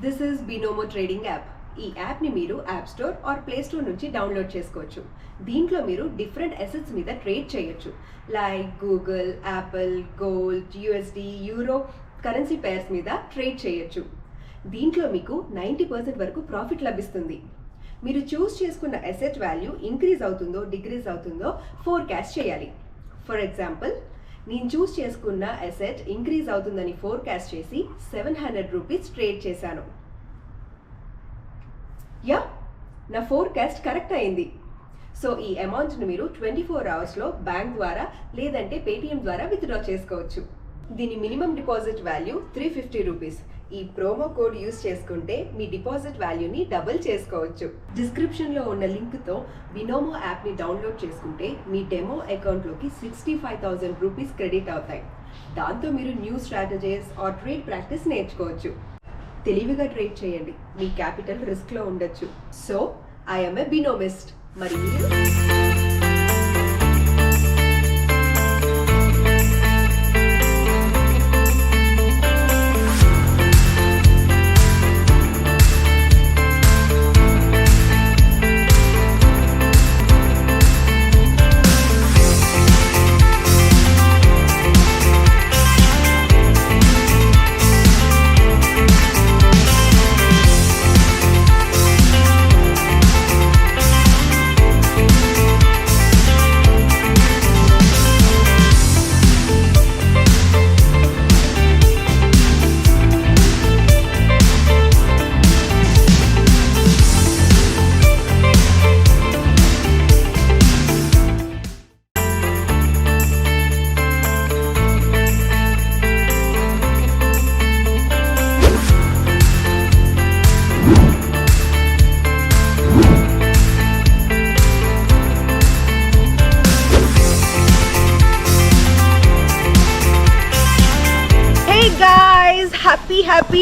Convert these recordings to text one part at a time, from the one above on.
This is Binomo trading app. ఈ యాప్ని మీరు App Store or Play Store నుంచి డౌన్లోడ్ చేసుకోవచ్చు. దీంట్లో మీరు డిఫరెంట్ అసెట్స్ మీద ట్రేడ్ చేయొచ్చు. Like Google, Apple, gold, USD, euro currency pairs మీద ట్రేడ్ చేయొచ్చు. దీంట్లో మీకు 90% వరకు ప్రాఫిట్ లభిస్తుంది. మీరు చూస్ చేసుకున్న అసెట్ వాల్యూ ఇంక్రీజ్ అవుతుందో డిక్రీజ్ అవుతుందో ఫోర్కాస్ట్ చేయాలి. ఫర్ ఎగ్జాంపుల్, నేను చూస్ చేసుకున్న అసెట్ ఇంక్రీజ్ అవుతుందని ఫోర్కాస్ట్ చేసి 700 రూపీస్ ట్రేడ్ చేశాను. యా, నా ఫోర్కాస్ట్ కరెక్ట్ అయింది. సో ఈ అమౌంట్ని మీరు 24 అవర్స్లో బ్యాంక్ ద్వారా లేదంటే పేటిఎం ద్వారా విత్డ్రా చేసుకోవచ్చు. దీని మినిమం డిపాజిట్ వాల్యూ 350 రూపీస్. ఈ ప్రోమో కోడ్ యూస్ చేసుకుంటే మీ డిపాజిట్ వాల్యూని డబుల్ చేసుకోవచ్చు. డిస్క్రిప్షన్లో ఉన్న లింక్తో బినోమో యాప్ని డౌన్లోడ్ చేసుకుంటే మీ డెమో అకౌంట్లోకి 65,000 రూపీస్ క్రెడిట్ అవుతాయి. దాంతో మీరు new strategies or trade practice నేర్చుకోవచ్చు. తెలివిగా ట్రేడ్ చేయండి, మీ క్యాపిటల్ రిస్క్లో ఉండొచ్చు. So I'm a Binomist. మరి మీరు?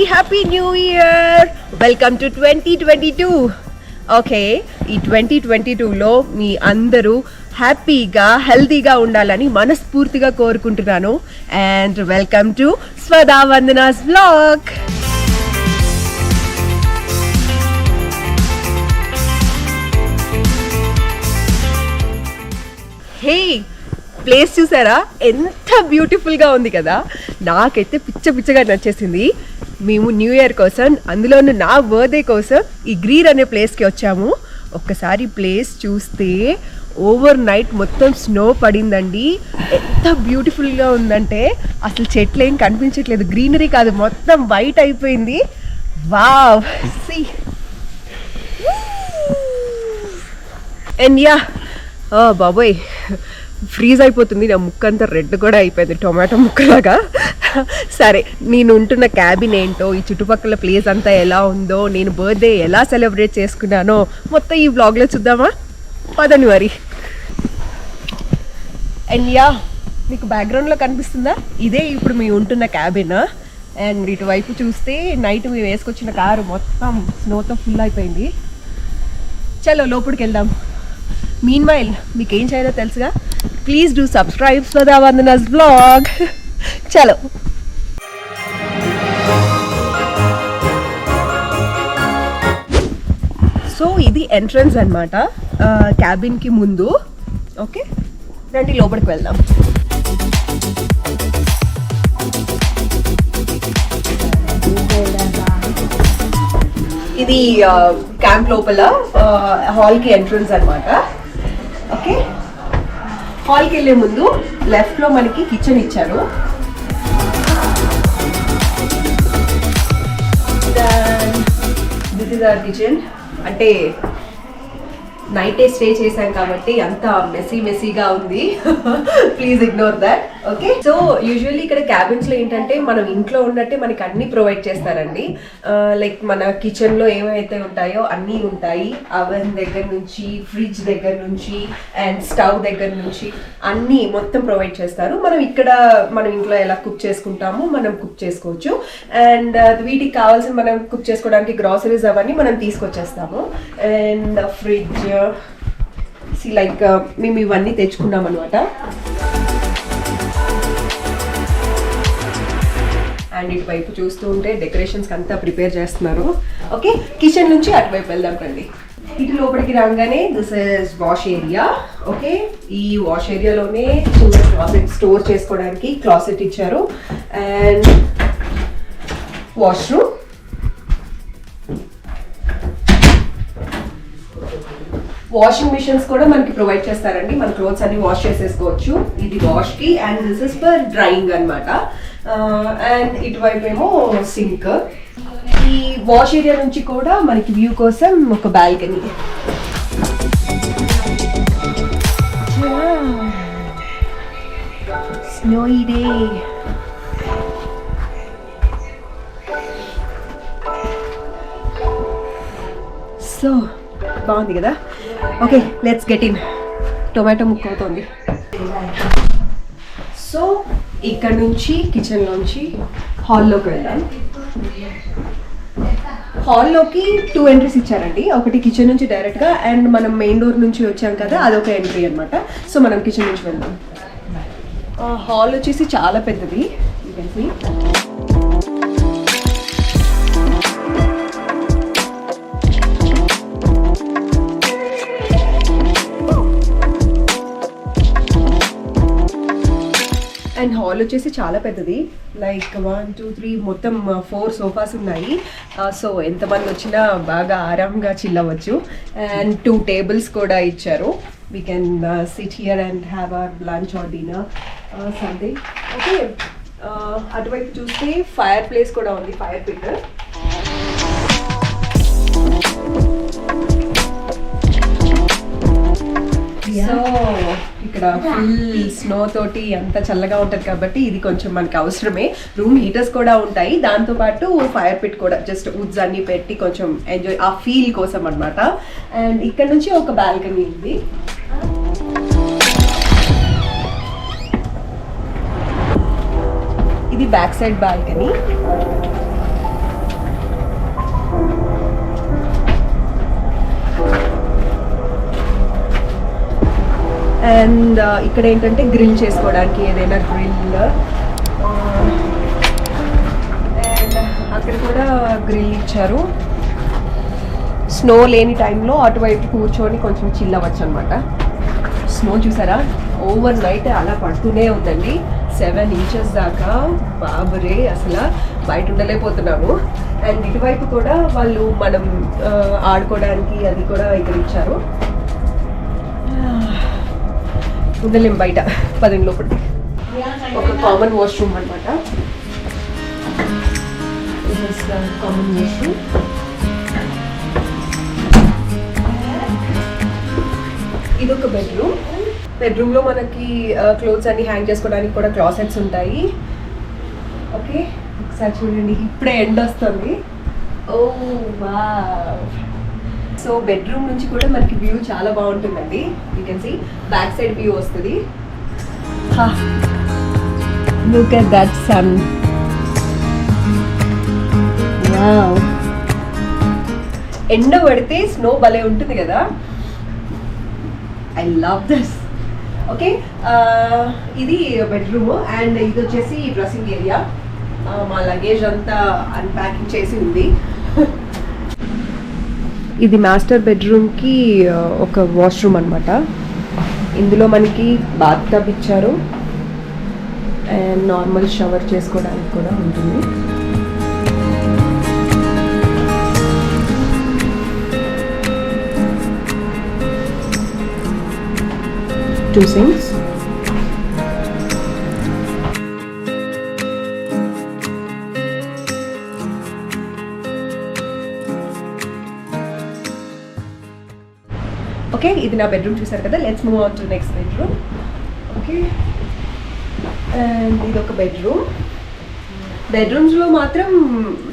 Happy new year. Welcome to 2022. Okay, ఈ 2022లో మీ అందరూ హ్యాపీగా హెల్తీగా ఉండాలని మనస్ఫూర్తిగా కోరుకుంటున్నాను. And welcome to Swadha Vandana's blog. Hey, place చూసారా? ఎంత బ్యూటిఫుల్గా ఉంది కదా. నాకైతే పిచ్చగా నచ్చేసింది. మేము న్యూ ఇయర్ కోసం, అందులోనూ నా బర్త్డే కోసం ఈ గ్రీన్ అనే ప్లేస్కి వచ్చాము. ఒక్కసారి ప్లేస్ చూస్తే ఓవర్ నైట్ మొత్తం స్నో పడిందండి. ఎంత బ్యూటిఫుల్గా ఉందంటే అసలు చెట్లు ఏం కనిపించట్లేదు, గ్రీనరీ కాదు, మొత్తం వైట్ అయిపోయింది. Wow, see. అండ్ యా, బాబోయ్, ఫ్రీజ్ అయిపోతుంది. నా ముక్క అంతా రెడ్ కూడా అయిపోయింది, టొమాటో ముక్కలాగా. సరే, నేను ఉంటున్న క్యాబిన్ ఏంటో, ఈ చుట్టుపక్కల ప్లేస్ అంతా ఎలా ఉందో, నేను బర్త్డే ఎలా సెలబ్రేట్ చేసుకున్నానో మొత్తం ఈ వ్లాగ్లో చూద్దామా? పదండి మరి. అండ్ యా, మీకు బ్యాక్గ్రౌండ్లో కనిపిస్తుందా? ఇదే ఇప్పుడు మేము ఉంటున్న క్యాబిన్. అండ్ ఇటువైపు చూస్తే నైట్ మేము వేసుకొచ్చిన కారు మొత్తం స్నోతో ఫుల్ అయిపోయింది. చలో లోపలికి వెళ్దాం. మీన్ వైల్ మీకు ఏం చేయాలో తెలుసుగా, please do subscribe Swadha Vandana's blog. చలో. సో ఇది ఎంట్రన్స్ అన్నమాట క్యాబిన్కి ముందు. ఓకే, రండి లోపలికి వెళ్దాం. ఇది క్యాంప్ లోపల హాల్కి ఎంట్రన్స్ అన్నమాట. ఓకే, హాల్కి వెళ్ళే ముందు లెఫ్ట్లో మనకి కిచెన్ ఇచ్చారు. This is our kitchen. అంటే నైటే స్టే చేశాం కాబట్టి అంత మెస్సీగా ఉంది. Please ignore that. Okay, so usually ఇక్కడ క్యాబిన్స్ లో ఏంటంటే మనం ఇంట్లో ఉన్నట్టే మనకి అన్ని ప్రొవైడ్ చేస్తారండి. లైక్ మన కిచెన్ లో ఏమైతే ఉంటాయో అన్నీ ఉంటాయి. అవెన్ దగ్గర నుంచి, ఫ్రిడ్జ్ దగ్గర నుంచి, అండ్ స్టవ్ దగ్గర నుంచి అన్నీ మొత్తం ప్రొవైడ్ చేస్తారు. మనం ఇక్కడ మనం ఇంట్లో ఎలా కుక్ చేసుకుంటామో మనం కుక్ చేసుకోవచ్చు. అండ్ వీటికి కావాల్సిన మనం కుక్ చేసుకోవడానికి గ్రాసరీస్ అవన్నీ మనం తీసుకొచ్చేస్తాము. అండ్ ఫ్రిడ్జ్, లైక్ మేము ఇవన్నీ తెచ్చుకున్నాం అనమాట. అండ్ ఇటువైపు చూస్తూ ఉంటే డెకరేషన్స్కి అంతా ప్రిపేర్ చేస్తున్నారు. ఓకే, కిచెన్ నుంచి అటువైపు వెళ్దాం రండి. ఇటు లోపలికి రాగానే this is wash area. Okay, ఈ వాష్ ఏరియాలోనే చిన్న క్లాసెట్ స్టోర్ చేసుకోవడానికి క్లాసెట్ ఇచ్చారు. అండ్ వాష్రూమ్, వాషింగ్ మిషన్స్ కూడా మనకి ప్రొవైడ్ చేస్తారండి. మన క్లోత్స్ అన్ని వాష్ చేసేసుకోవచ్చు. ఇది వాష్ కి and this is for drying అనమాట. అండ్ ఇటువైపు ఏమో సింక్. ఈ వాష్ ఏరియా నుంచి కూడా మనకి వ్యూ కోసం ఒక బాల్కనీ. స్నోయి డే. సో బాగుంది కదా. Okay, let's get in. Tomato ముక్క అవుతుంది. సో ఇక్కడ నుంచి కిచెన్ నుంచి హాల్లోకి వెళ్దాం. హాల్లోకి 2 ఎంట్రీస్ ఇచ్చారండి. ఒకటి కిచెన్ నుంచి డైరెక్ట్గా, అండ్ మనం మెయిన్ డోర్ నుంచి వచ్చాం కదా అదొక ఎంట్రీ అనమాట. సో మనం కిచెన్ నుంచి వెళ్దాం. హాల్ వచ్చేసి చాలా పెద్దది. అండ్ హాల్ వచ్చేసి చాలా పెద్దది. లైక్ 1 2 3 మొత్తం 4 సోఫాస్ ఉన్నాయి. సో ఎంతమంది వచ్చినా బాగా ఆరాంగా చిల్ అవ్వచ్చు. అండ్ 2 టేబుల్స్ కూడా ఇచ్చారు. We can SIT here and have our lunch or dinner something. Okay, అటువైపు చూస్తే ఫైర్ ప్లేస్ కూడా ఉంది, ఫైర్ పిట్. సో ఇక్కడ ఫుల్ స్నో తోటి అంత చల్లగా ఉంటుంది కాబట్టి ఇది కొంచెం మనకి అవసరమే. రూమ్ హీటర్స్ కూడా ఉంటాయి, దాంతోపాటు ఫైర్ పిట్ కూడా జస్ట్ వుడ్స్ అన్ని పెట్టి కొంచెం ఎంజాయ్ ఆ ఫీల్ కోసం అనమాట. అండ్ ఇక్కడ నుంచి ఒక బాల్కనీ ఉంది. ఇది బ్యాక్ సైడ్ బాల్కనీ. అండ్ ఇక్కడ ఏంటంటే గ్రిల్ చేసుకోవడానికి ఏదైనా గ్రిల్. అండ్ అక్కడ కూడా గ్రిల్ ఇచ్చారు. స్నో లేని టైంలో అటువైపు కూర్చొని కొంచెం చిల్ అవ్వచ్చు అనమాట. స్నో చూసారా, ఓవర్ నైట్ అలా పడుతూనే ఉందండి. 7 inches దాకా. బాబురే, అసలు బయట ఉండలేకపోతున్నాము. అండ్ ఇటువైపు కూడా వాళ్ళు మనం ఆడుకోవడానికి అది కూడా ఇక్కడ ఇచ్చారు. ఉండలేం బయట, 10 లోపలికి. ఒక కామన్ వాష్రూమ్ అనమాట. Common washroom. ఇదొక బెడ్రూమ్. బెడ్రూమ్లో మనకి క్లోత్స్ అన్ని హ్యాంగ్ చేసుకోవడానికి కూడా క్లాసెట్స్ ఉంటాయి. ఓకే, ఒకసారి చూడండి, ఇప్పుడే ఎండ్ వస్తుంది. ఓ వావ్. సో బెడ్రూమ్ నుంచి కూడా మనకి వ్యూ చాలా బాగుంటుందండి. You can see back side view వస్తుంది. Look at that sun. Wow, ఎండ పడితే స్నో భలే ఉంటుంది కదా. I love this. ఓకే, ఇది బెడ్రూమ్. అండ్ ఇది వచ్చేసి డ్రెస్సింగ్ ఏరియా. మా లగేజ్ అంతా అన్ప్యాకింగ్ చేసి ఉంది. ఇది మాస్టర్ బెడ్రూమ్కి ఒక వాష్రూమ్ అనమాట. ఇందులో మనకి బాత్ టబ్ ఇచ్చారు అండ్ నార్మల్ షవర్ చేసుకోవడానికి కూడా ఉంటుంది. Two sinks. ఓకే, ఇది నా బెడ్రూమ్ చూసారు కదా. Let's move on to next bedroom. Okay, and ఇది ఒక బెడ్రూమ్. బెడ్రూమ్స్లో మాత్రం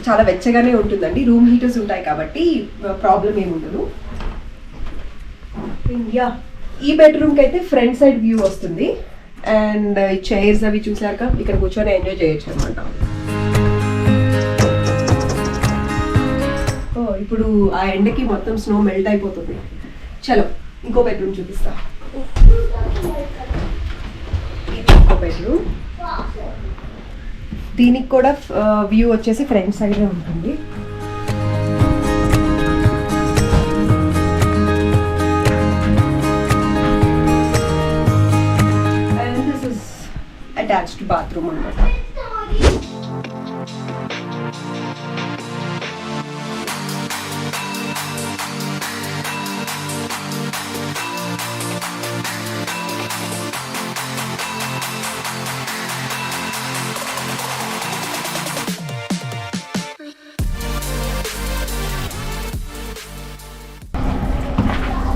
చాలా వెచ్చగానే ఉంటుందండి. రూమ్ హీటర్స్ ఉంటాయి కాబట్టి ప్రాబ్లం ఏమి ఉండదు. యా, ఈ బెడ్రూమ్కి అయితే ఫ్రంట్ సైడ్ వ్యూ వస్తుంది. అండ్ చైర్స్ అవి చూసాక ఇక్కడ కూర్చొని ఎంజాయ్ చేయొచ్చు అనమాట. ఇప్పుడు ఆ ఎండకి మొత్తం స్నో మెల్ట్ అయిపోతుంది. చలో ఇంకో బెడ్రూమ్ చూపిస్తా. ఇంకో బెడ్రూమ్. దీనికి కూడా వ్యూ వచ్చేసి ఫ్రంట్ సైడే ఉంటుంది. And this is attached bathroom అన్నమాట.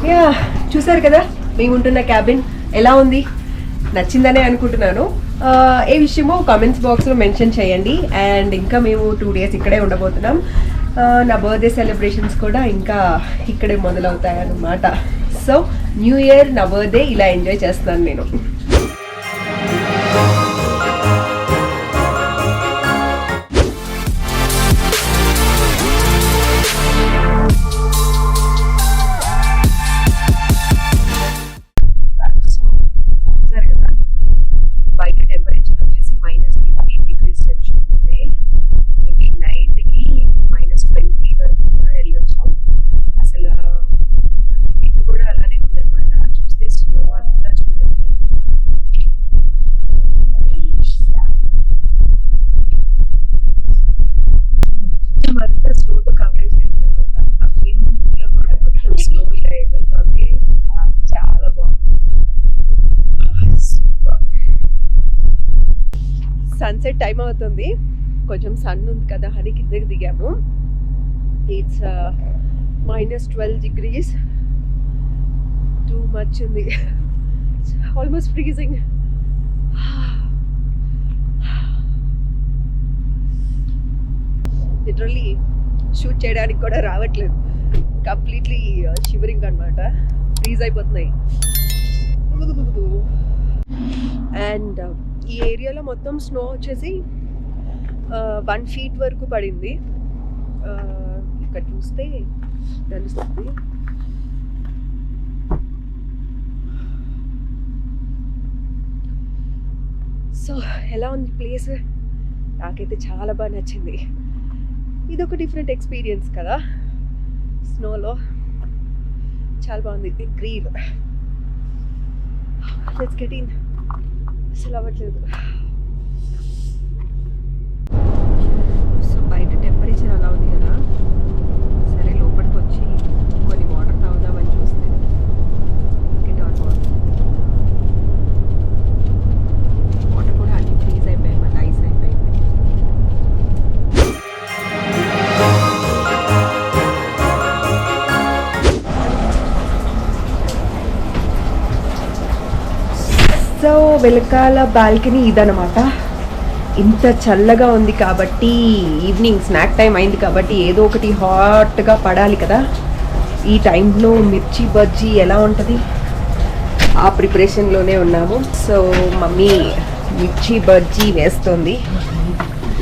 యా, చూసారు కదా మేము ఉంటున్న క్యాబిన్ ఎలా ఉంది, నచ్చిందనే అనుకుంటున్నాను. ఏ విషయమో కామెంట్స్ బాక్స్లో మెన్షన్ చేయండి. అండ్ ఇంకా మేము 2 days ఇక్కడే ఉండబోతున్నాం. నా బర్త్డే సెలబ్రేషన్స్ కూడా ఇంకా ఇక్కడే మొదలవుతాయి అన్నమాట. సో న్యూ ఇయర్, నా బర్త్డే ఇలా ఎంజాయ్ చేస్తున్నాను నేను. సన్సెట్ టైం అవుతుంది, కొంచెం సన్ ఉంది కదా అని కిందకి దిగాము. ఇట్స్ -12 degrees, టూ మచ్ ఉంది, ఆల్మోస్ట్ ఫ్రీజింగ్. లిటరల్లీ షూట్ చేయడానికి కూడా రావట్లేదు, కంప్లీట్లీ షివరింగ్ అనమాట, ఫ్రీజ్ అయిపోతున్నాయి. అండ్ ఈ ఏరియాలో మొత్తం స్నో వచ్చేసి 1 feet వరకు పడింది. ఇక్కడ చూస్తే తెలుస్తుంది. సో ఎలా ఉంది ప్లేస్? నాకైతే చాలా బాగా నచ్చింది. ఇదొక డిఫరెంట్ ఎక్స్పీరియన్స్ కదా స్నోలో, చాలా బాగుంది. Green, let's get in. అసలు అవ్వట్లేదు. సో బయట టెంపరేచర్ అలా ఉంది కదా, సరే లోపలికి వచ్చి కొన్ని వాటర్ తాగుదామని చూస్తే వాటర్ కూడా అన్ని ఫ్రీజ్ అయిపోయాయి, మన ఐస్ అయిపోయింది. సో వెనకాల బాల్కనీ ఇదనమాట. ఇంత చల్లగా ఉంది కాబట్టి ఈవినింగ్ స్నాక్ టైం అయింది కాబట్టి ఏదో ఒకటి హాట్గా పడాలి కదా. ఈ టైంలో మిర్చి బజ్జీ ఎలా ఉంటుంది, ఆ ప్రిపరేషన్లోనే ఉన్నాము. సో మమ్మీ మిర్చి బజ్జీ వేస్తుంది.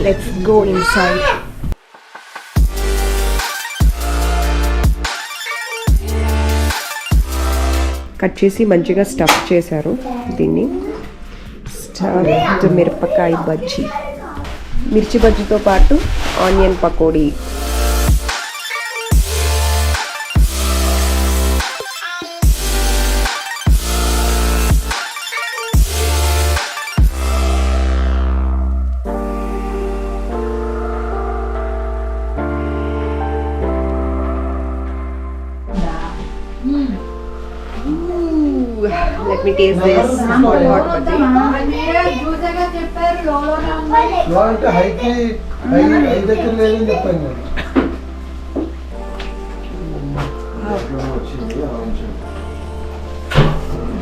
Let's go inside. కట్ చేసి మంచిగా స్టఫ్ చేశారు దీన్ని. స్టఫ్డ్ మిరపకాయ బజ్జీ, మిర్చి బజ్జీతో పాటు onion pakodi. Let me taste this hot bhaji. అంటే హైకి హై దగ్గర లేదని చెప్పాను.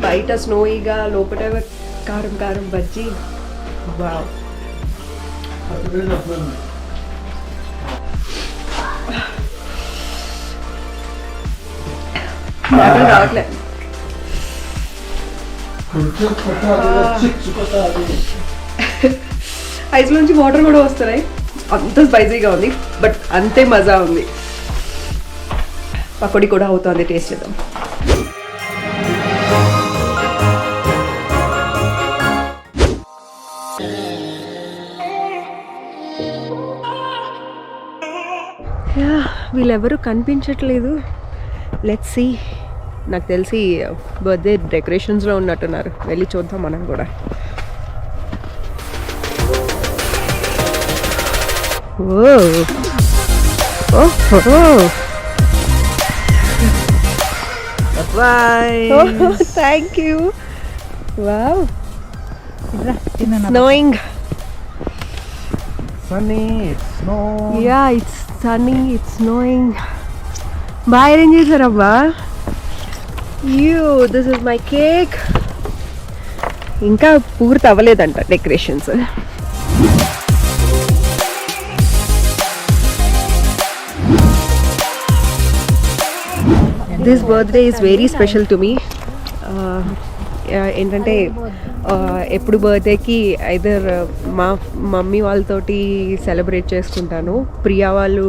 బయట స్నోయిగా, లోపల కారం కారం బజ్జీ. వావ్, రావట్లేదు. ఐస్ నుంచి వాటర్ కూడా వస్తున్నాయి. అంత స్పైసీగా ఉంది, బట్ అంతే మజా ఉంది. పకోడీ కూడా అవుతుంది, టేస్ట్ చేద్దాం. వీళ్ళెవరూ కనిపించట్లేదు. Let's see. నాకు తెలిసి బర్త్డే డెకరేషన్స్లో ఉన్నట్టున్నారు. వెళ్ళి చూద్దాం మనం కూడా. Thank you. Wow, snowing. Sunny, it's snow. Yeah, it's sunny, it's snowing. బాగా అరేంజ్ చేశారబ్బా. This is my cake. ఇంకా పూర్తి అవ్వలేదంట decorations. This birthday is very special to me. ఏంటంటే ఎప్పుడు బర్త్డేకి ఐదర్ మా మమ్మీ వాళ్ళతోటి సెలబ్రేట్ చేసుకుంటాను. ప్రియా వాళ్ళు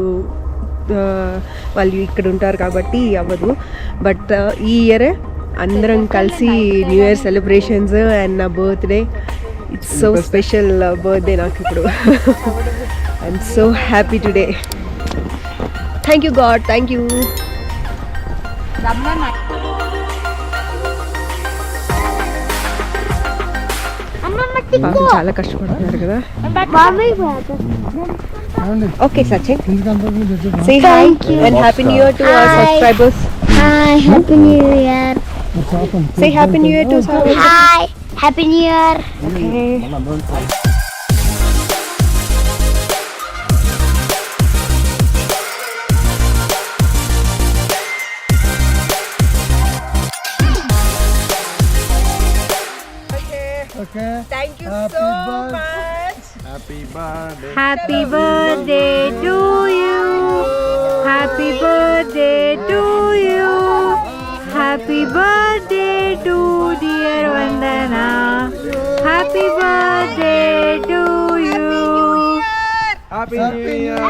ఇక్కడ ఉంటారు కాబట్టి అవ్వదు. బట్ ఈ ఇయర్ అందరం కలిసి న్యూ ఇయర్ సెలబ్రేషన్స్ అండ్ నా birthday, it's so special birthday నాకు ఇప్పుడు. I'm so happy today. Thank you God, thank you. చాలా కష్టపడుతున్నారు కదా. Okay Sachin, say hi and happy new year to our subscribers. Hi, happy new year. Say happy new year to subscribers. Hi, happy new year. Okay. Okay. Thank you Happy so birthday. much. Happy birthday. Happy birthday to you. Happy birthday to you. Happy birthday to dear Vandana. Happy birthday to you. Happy New Year.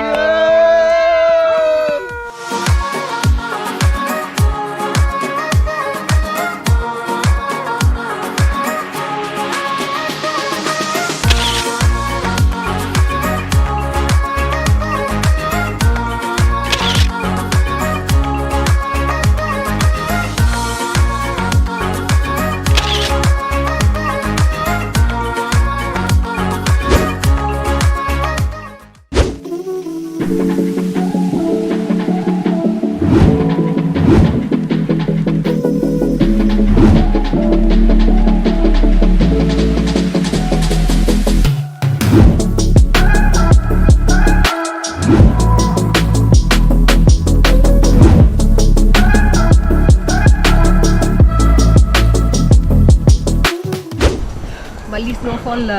మళ్ళీ snowfall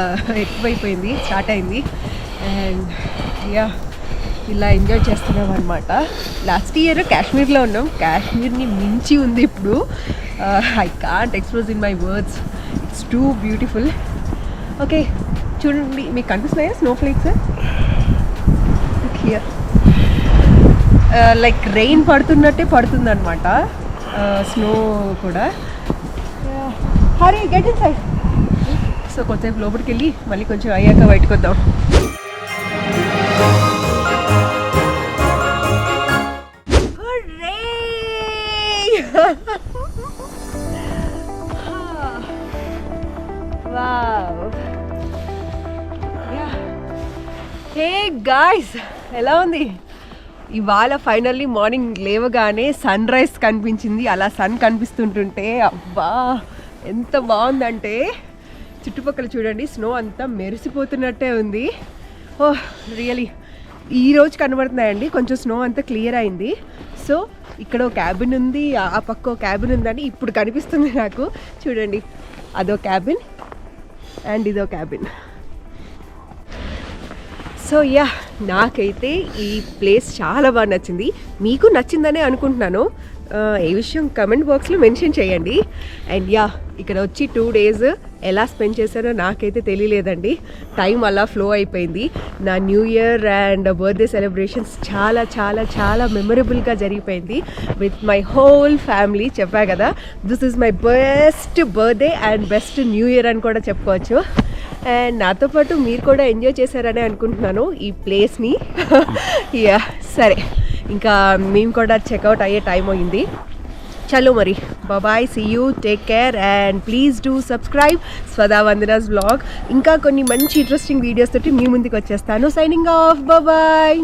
ఎక్కువైపోయింది, start అయింది. And yeah, ఇలా enjoy చేస్తున్నాం అనమాట. Last year కాశ్మీర్లో ఉన్నాం. కాశ్మీర్ని మించి ఉంది ఇప్పుడు. I can't express in my words. It's two beautiful. Okay, చూడండి, మీకు కనిపిస్తున్నాయా స్నోఫ్లేక్స్? హియర్ లైక్ రెయిన్ పడుతున్నట్టే పడుతుంది అనమాట, స్నో కూడా. Hari, get in side. So కొంచెంసేపు లోపలికి వెళ్ళి మళ్ళీ కొంచెం అయ్యాక బయటకు వద్దాం. హే గాయ్స్, ఎలా ఉంది? ఇవాళ ఫైనల్లీ మార్నింగ్ లేవగానే సన్ రైజ్ కనిపించింది. అలా సన్ కనిపిస్తుంటుంటే అబ్బా ఎంత బాగుందంటే, చుట్టుపక్కల చూడండి, స్నో అంతా మెరిసిపోతున్నట్టే ఉంది. ఓహ్ రియలీ ఈరోజు కనబడుతున్నాయండి. కొంచెం స్నో అంతా క్లియర్ అయింది. సో ఇక్కడ ఒక క్యాబిన్ ఉంది, ఆ పక్క ఒక క్యాబిన్ ఉందని ఇప్పుడు కనిపిస్తుంది నాకు. చూడండి, అదో క్యాబిన్ అండ్ ఇదో క్యాబిన్. సో యా, నాకైతే ఈ ప్లేస్ చాలా బాగా నచ్చింది. మీకు నచ్చిందనే అనుకుంటున్నాను. ఏ విషయం కమెంట్ బాక్స్లో మెన్షన్ చేయండి. అండ్ యా, ఇక్కడ వచ్చి 2 days ఎలా స్పెండ్ చేశారో నాకైతే తెలియలేదండి. టైం అలా ఫ్లో అయిపోయింది. నా new year and birthday celebrations చాలా చాలా చాలా మెమరబుల్గా జరిగిపోయింది విత్ మై హోల్ ఫ్యామిలీ. చెప్పా కదా, this is my best birthday and best new year అని కూడా చెప్పుకోవచ్చు. అండ్ నాతో పాటు మీరు కూడా ఎంజాయ్ చేశారని అనుకుంటున్నాను ఈ ప్లేస్ని. యా, సరే, ఇంకా మేము కూడా చెక్అవుట్ అయ్యే టైం అయింది. చలో మరి bye, see you, take care and please do subscribe Swadha Vandana's vlog. ఇంకా కొన్ని మంచి ఇంట్రెస్టింగ్ వీడియోస్ తోటి మీ ముందుకు వచ్చేస్తాను. Signing off, bye.